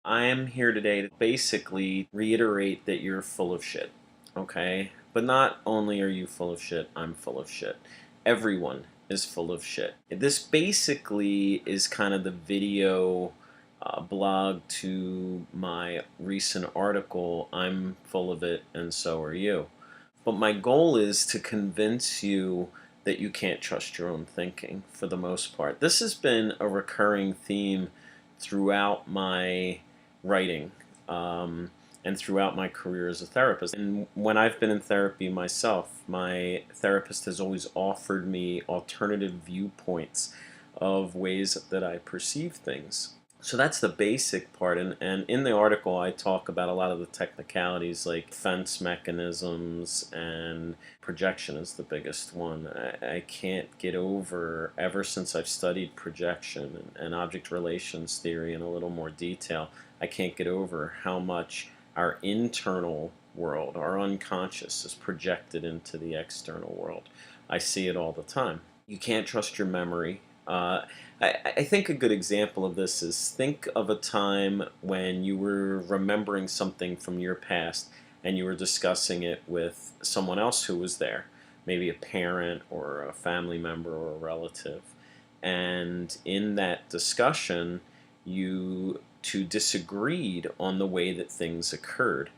I am here today to basically reiterate that you're full of shit, okay? But not only are you full of shit, I'm full of shit. Everyone is full of shit. This basically is kind of the video blog to my recent article, I'm full of it and so are you. But my goal is to convince you that you can't trust your own thinking for the most part. This has been a recurring theme throughout my writing and throughout my career as a therapist. And when I've been in therapy myself, my therapist has always offered me alternative viewpoints of ways that I perceive things. So that's the basic part, and in the article I talk about a lot of the technicalities like defense mechanisms, and projection is the biggest one. I can't get over, ever since I've studied projection and object relations theory in a little more detail, I can't get over how much our internal world, our unconscious, is projected into the external world. I see it all the time. You can't trust your memory. I think a good example of this is, think of a time when you were remembering something from your past and you were discussing it with someone else who was there, maybe a parent or a family member or a relative. And in that discussion, you two disagreed on the way that things occurred.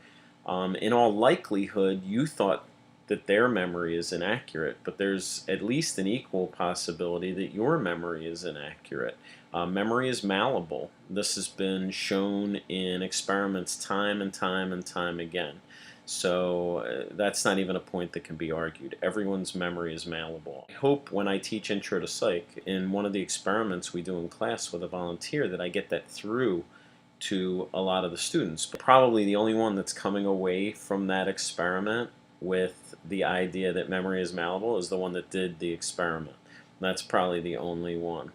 In all likelihood, you thought that their memory is inaccurate, but there's at least an equal possibility that your memory is inaccurate. Memory is malleable. This has been shown in experiments time and time and time again. So that's not even a point that can be argued. Everyone's memory is malleable. I hope when I teach Intro to Psych, in one of the experiments we do in class with a volunteer, that I get that through to a lot of the students. But probably the only one that's coming away from that experiment with the idea that memory is malleable is the one that did the experiment. That's probably the only one.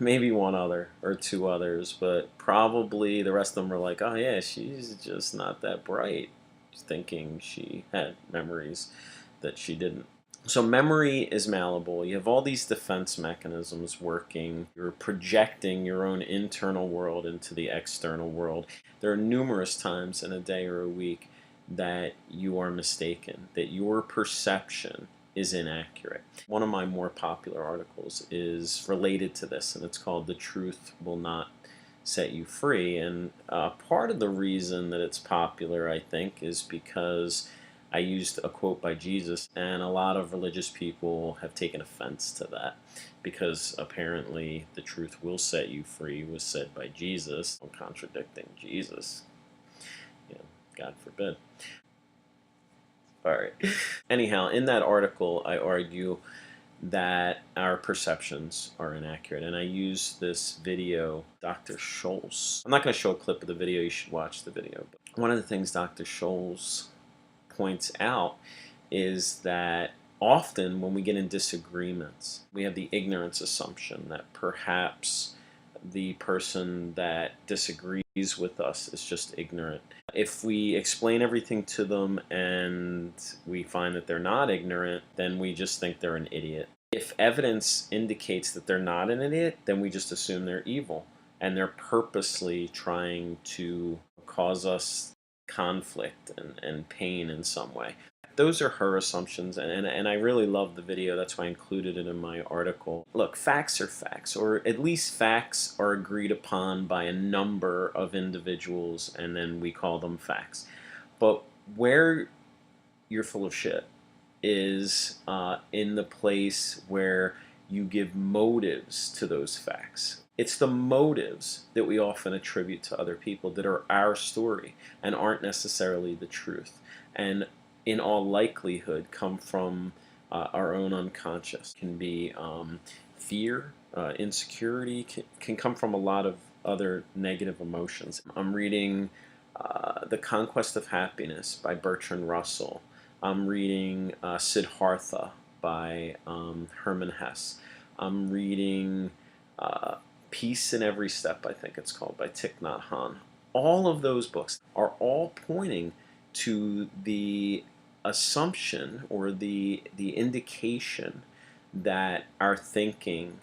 Maybe one other or two others, but probably the rest of them were like, oh yeah, she's just not that bright, thinking she had memories that she didn't. So memory is malleable. You have all these defense mechanisms working. You're projecting your own internal world into the external world. There are numerous times in a day or a week that you are mistaken, that your perception is inaccurate. One of my more popular articles is related to this, and it's called "The Truth Will Not Set You Free." And part of the reason that it's popular, I think, is because I used a quote by Jesus, and a lot of religious people have taken offense to that, because apparently the truth will set you free was said by Jesus. I'm contradicting Jesus. God forbid. Alright. Anyhow, in that article, I argue that our perceptions are inaccurate, and I use this video, Dr. Scholl's. I'm not going to show a clip of the video, you should watch the video. But one of the things Dr. Scholl's points out is that often when we get in disagreements, we have the ignorance assumption that perhaps the person that disagrees with us is just ignorant. If we explain everything to them and we find that they're not ignorant, then we just think they're an idiot. If evidence indicates that they're not an idiot, then we just assume they're evil, and they're purposely trying to cause us conflict and pain in some way. Those are her assumptions, and I really love the video. That's why I included it in my article. Look, facts are facts, or at least facts are agreed upon by a number of individuals, and then we call them facts. But where you're full of shit is in the place where you give motives to those facts. It's the motives that we often attribute to other people that are our story and aren't necessarily the truth, and in all likelihood come from our own unconscious. Can be fear, insecurity, can come from a lot of other negative emotions. I'm reading The Conquest of Happiness by Bertrand Russell. I'm reading Siddhartha by Hermann Hesse. I'm reading Peace in Every Step, I think it's called, by Thich Nhat Hanh. All of those books are all pointing to the assumption or the indication that our thinking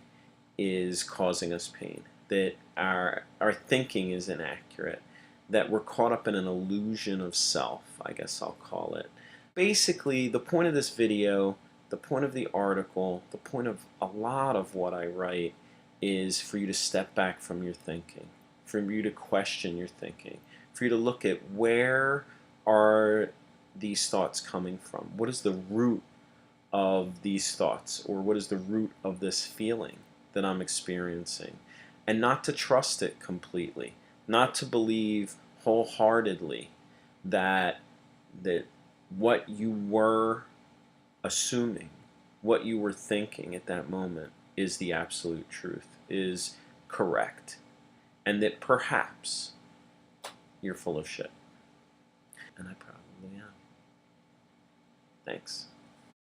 is causing us pain. that our thinking is inaccurate, that we're caught up in an illusion of self, I guess I'll call it. Basically, the point of this video, the point of the article, the point of a lot of what I write is for you to step back from your thinking, for you to question your thinking, for you to look at where are these thoughts coming from? What is the root of these thoughts, or what is the root of this feeling that I'm experiencing? And not to trust it completely, not to believe wholeheartedly that what you were assuming, what you were thinking at that moment is the absolute truth, is correct, and that perhaps you're full of shit. And I probably am. Thanks.